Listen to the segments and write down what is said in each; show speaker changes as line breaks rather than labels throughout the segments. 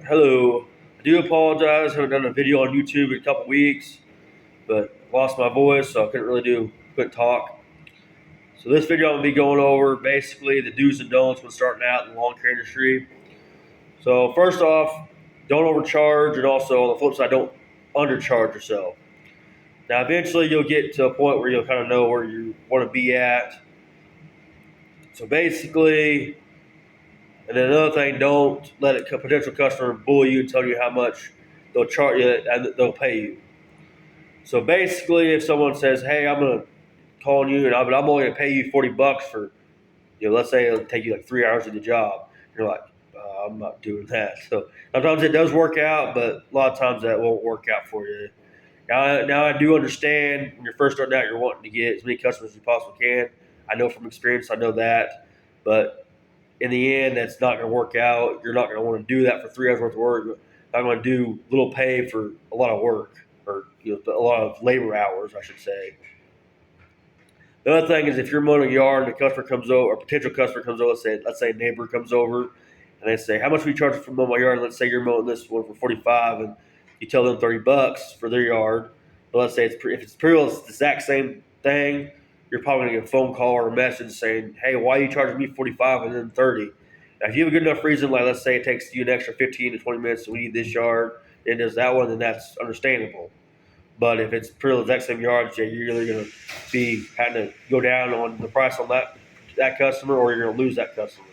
Hello. I do apologize. I haven't done a video on YouTube in a couple weeks, but lost my voice, so I couldn't talk. So this video I'm gonna be going over basically the do's and don'ts when starting out in the lawn care industry. So first off, don't overcharge, and also on the flip side, don't undercharge yourself. Now eventually you'll get to a point where you'll kind of know where you want to be at. So basically, and then another thing, don't let a potential customer bully you and tell you how much they'll charge you and they'll pay you. So basically, if someone says, "Hey, I'm gonna call you, but I'm only gonna pay you $40 for, let's say it'll take you like 3 hours of the job," you're like, "I'm not doing that." So sometimes it does work out, but a lot of times that won't work out for you. Now I do understand when you're first starting out, you're wanting to get as many customers as you possibly can. I know from experience, I know that, but in the end, that's not going to work out. You're not going to want to do that for 3 hours worth of work. You're not going to do little pay for a lot of work, or a lot of labor hours, I should say. The other thing is if you're mowing a yard and a customer comes over, or a potential customer comes over, let's say a neighbor comes over, and they say, "How much we charge for mowing my yard?" And let's say you're mowing this one for 45, and you tell them $30 for their yard. But let's say if it's pretty well the exact same thing, you're probably gonna get a phone call or a message saying, "Hey, why are you charging me 45 and then 30?" Now, if you have a good enough reason, like let's say it takes you an extra 15 to 20 minutes, so we need this yard, and does that one, then that's understandable. But if it's pretty exact same yards, yeah, you're either going to be having to go down on the price on that customer, or you're going to lose that customer.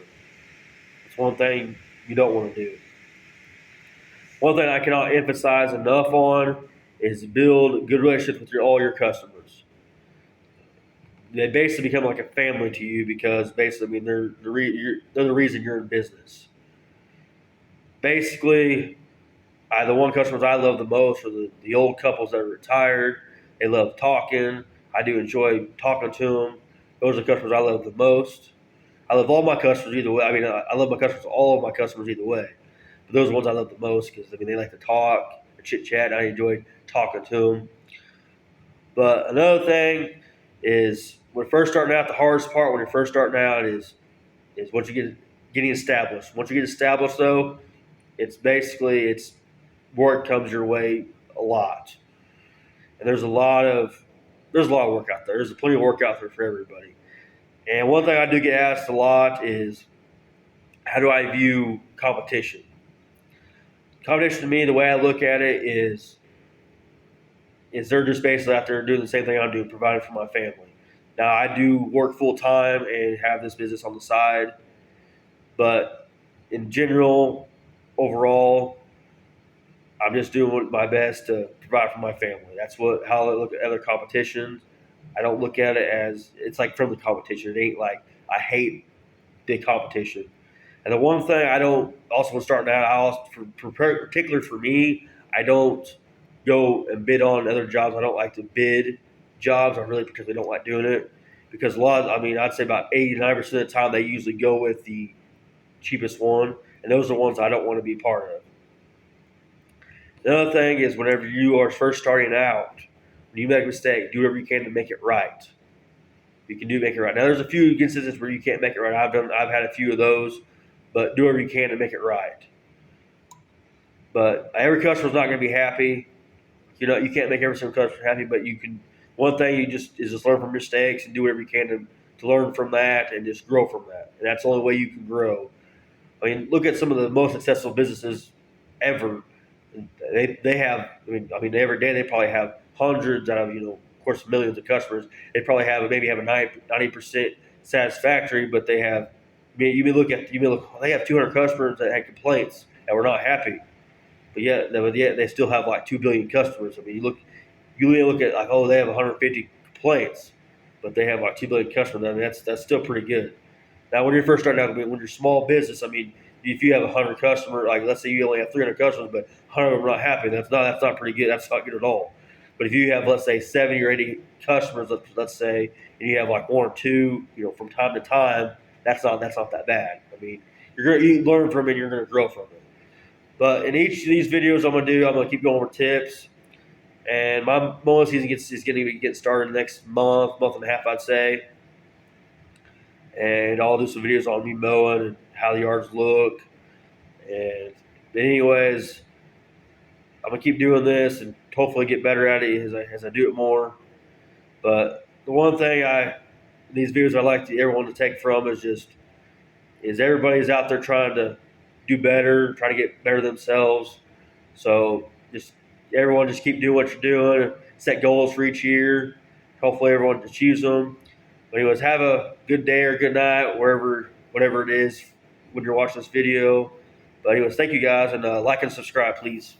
It's one thing you don't want to do. One thing I cannot emphasize enough on is build good relationships with all your customers. They basically become like a family to you because basically, I mean, they're the reason you're in business. Basically, the one customers I love the most are the old couples that are retired. They love talking. I do enjoy talking to them. Those are the customers I love the most. I love all my customers either way. I mean, I love all of my customers either way. But those are the ones I love the most because I mean they like to talk, chit chat. I enjoy talking to them. But another thing is when first starting out, the hardest part when you're first starting out is once you getting established. Once you get established, though, it's work comes your way a lot, and there's a lot of work out there. There's plenty of work out there for everybody. And one thing I do get asked a lot is, how do I view competition? Competition to me, the way I look at it is they're just basically out there doing the same thing I'm doing, providing for my family. Now I do work full time and have this business on the side, but in general, overall, I'm just doing my best to provide for my family. That's how I look at other competitions. I don't look at it as it's like from the competition. It ain't like I hate the competition. And the one thing I don't also when starting out, particularly for me, I don't go and bid on other jobs. I don't like to bid jobs. I really particularly don't like doing it because I'd say about 89% of the time they usually go with the cheapest one, and those are the ones I don't want to be part of. The other thing is whenever you are first starting out, when you make a mistake, do whatever you can to make it right. You can make it right. Now there's a few instances where you can't make it right. I've had a few of those, but do whatever you can to make it right. But every customer's not going to be happy. You can't make every single customer happy, but you can. One thing is just learn from mistakes and do whatever you can to learn from that and just grow from that. And that's the only way you can grow. I mean, look at some of the most successful businesses ever. They have. I mean, every day they probably have hundreds out of of course millions of customers. They probably maybe have a 90% satisfactory, but they have. They have 200 customers that had complaints that were not happy, but yet they still have like 2 billion customers. I mean, you look at like, oh, they have 150 complaints, but they have like 2 billion customers. I mean, that's still pretty good. Now, when you're first starting out, I mean, when you're small business, I mean, if you have 100 customers, like let's say you only have 300 customers, but 100 of them are not happy, that's not pretty good. That's not good at all. But if you have, let's say, 70 or 80 customers, let's say, and you have like one or two, from time to time, that's not that bad. I mean, you learn from it, you're gonna grow from it. But in each of these videos I'm gonna keep going over tips. And my mowing season is going to be getting started next month and a half, I'd say. And I'll do some videos on me mowing and how the yards look. And But anyways, I'm gonna keep doing this and hopefully get better at it as I do it more. But the one thing these videos I like everyone to take from is everybody's out there trying to do better, trying to get better themselves. So just everyone just keep doing what you're doing, set goals for each year. Hopefully everyone achieves them. But anyways, have a good day or good night, whatever it is when you're watching this video. But anyways, thank you guys, and like and subscribe, please.